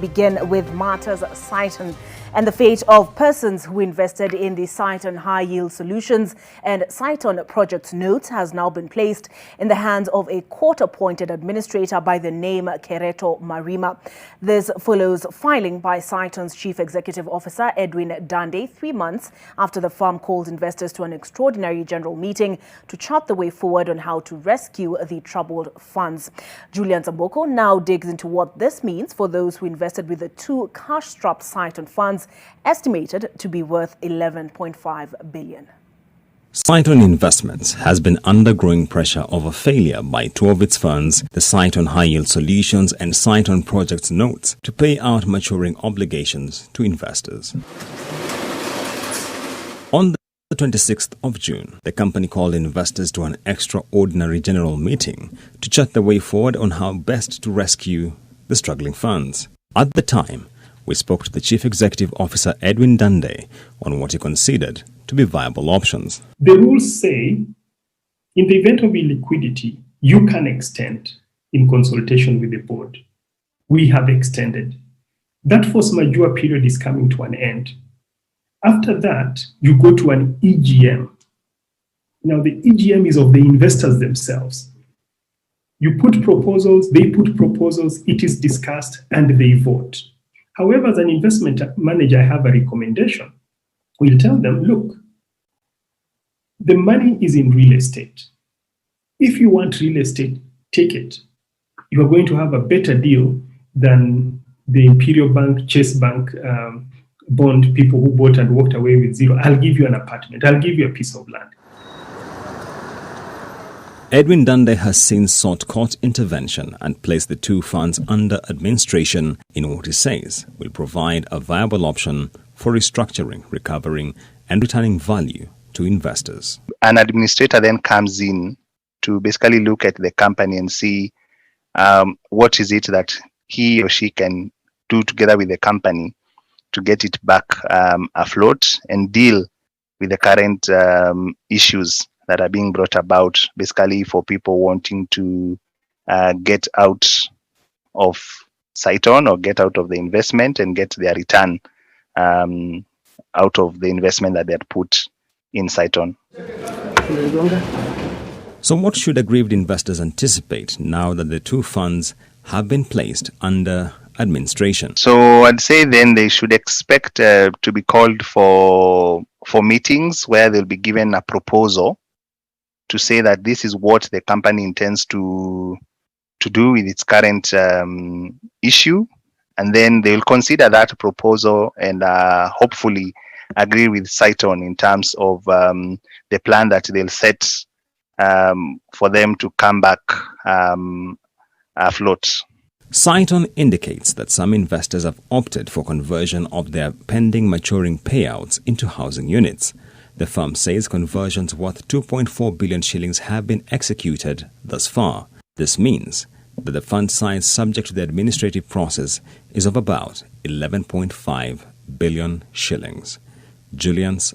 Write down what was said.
Begin with matters Cytonn and the fate of persons who invested in the Cytonn High Yield Solutions and Cytonn Project Notes has now been placed in the hands of a court-appointed administrator by the name Kereto Marima. This follows filing by Cytonn's Chief Executive Officer Edwin Dande 3 months after the firm called investors to an extraordinary general meeting to chart the way forward on how to rescue the troubled funds. Julian Zamboko now digs into what this means for those who invested with the two cash-strapped Cytonn funds estimated to be worth 11.5 billion. Cytonn Investments has been under growing pressure over failure by two of its funds, the Cytonn High Yield Solutions and Cytonn Project Notes, to pay out maturing obligations to investors. On the 26th of June, the company called investors to an extraordinary general meeting to chart the way forward on how best to rescue the struggling funds. At the time, we spoke to the Chief Executive Officer Edwin Dande on what he considered to be viable options. The rules say, in the event of illiquidity, you can extend in consultation with the board. We have extended. That force majeure period is coming to an end. After that, you go to an EGM. Now, the EGM is of the investors themselves. You put proposals, they put proposals, it is discussed, and they vote. However, as an investment manager, I have a recommendation. We'll tell them, look, the money is in real estate. If you want real estate, take it. You are going to have a better deal than the Imperial Bank, Chase Bank bond people who bought and walked away with zero. I'll give you an apartment. I'll give you a piece of land. Edwin Dande has since sought court intervention and placed the two funds under administration in what he says will provide a viable option for restructuring, recovering and returning value to investors. An administrator then comes in to basically look at the company and see what is it that he or she can do together with the company to get it back afloat and deal with the current issues that are being brought about, basically for people wanting to get out of Cytonn or get out of the investment and get their return out of the investment that they had put in Cytonn. So what should aggrieved investors anticipate now that the two funds have been placed under administration? So I'd say then they should expect to be called for meetings where they'll be given a proposal to say that this is what the company intends to do with its current issue, and then they will consider that proposal and hopefully agree with Cytonn in terms of the plan that they'll set for them to come back afloat. Cytonn indicates that some investors have opted for conversion of their pending maturing payouts into housing units. The firm says conversions worth 2.4 billion shillings have been executed thus far. This means that the fund size subject to the administrative process is of about 11.5 billion shillings. Julian's